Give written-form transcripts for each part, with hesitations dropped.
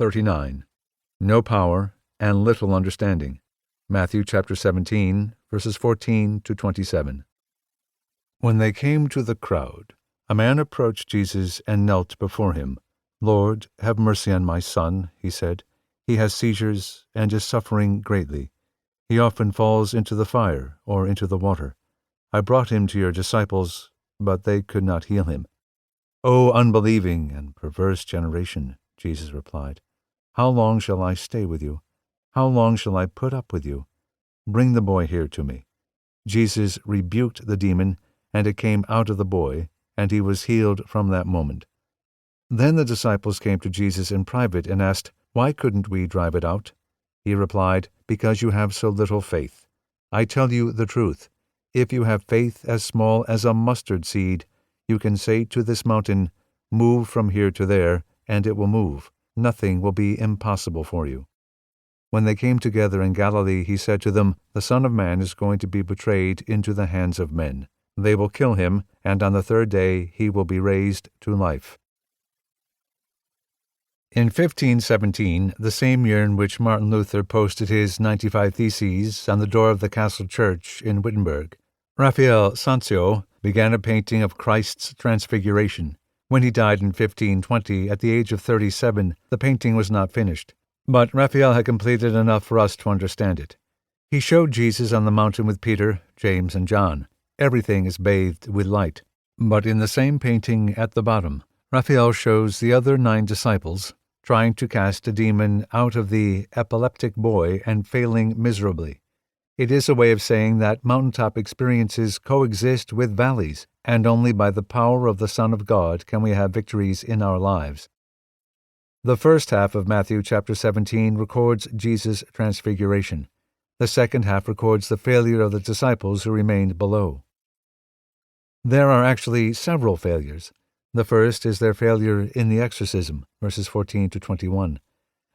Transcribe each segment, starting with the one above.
39. No power and little understanding. Matthew chapter 17, verses 14 to 27. When they came to the crowd, a man approached Jesus and knelt before him. "Lord, have mercy on my son," he said. "He has seizures and is suffering greatly. He often falls into the fire or into the water. I brought him to your disciples, but they could not heal him." "O unbelieving and perverse generation," Jesus replied, "how long shall I stay with you? How long shall I put up with you? Bring the boy here to me." Jesus rebuked the demon, and it came out of the boy, and he was healed from that moment. Then the disciples came to Jesus in private and asked, "Why couldn't we drive it out?" He replied, "Because you have so little faith. I tell you the truth. If you have faith as small as a mustard seed, you can say to this mountain, 'Move from here to there,' and it will move. Nothing will be impossible for you." When they came together in Galilee, he said to them, "The Son of Man is going to be betrayed into the hands of men. They will kill him, and on the third day he will be raised to life." In 1517, the same year in which Martin Luther posted his 95 Theses on the door of the castle church in Wittenberg, Raphael Sanzio began a painting of Christ's Transfiguration. When he died in 1520, at the age of 37, the painting was not finished, but Raphael had completed enough for us to understand it. He showed Jesus on the mountain with Peter, James, and John. Everything is bathed with light. But in the same painting at the bottom, Raphael shows the other 9 disciples trying to cast a demon out of the epileptic boy and failing miserably. It is a way of saying that mountaintop experiences coexist with valleys, and only by the power of the Son of God can we have victories in our lives. The first half of Matthew chapter 17 records Jesus' transfiguration. The second half records the failure of the disciples who remained below. There are actually several failures. The first is their failure in the exorcism, verses 14 to 21.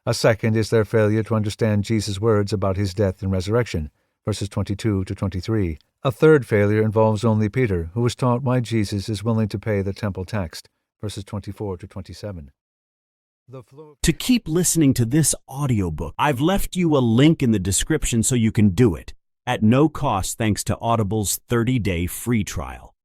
A second is their failure to understand Jesus' words about his death and resurrection, verses 22 to 23. A third failure involves only Peter, who was taught why Jesus is willing to pay the temple tax, verses 24 to 27. To keep listening to this audiobook, I've left you a link in the description so you can do it, at no cost thanks to Audible's 30-day free trial.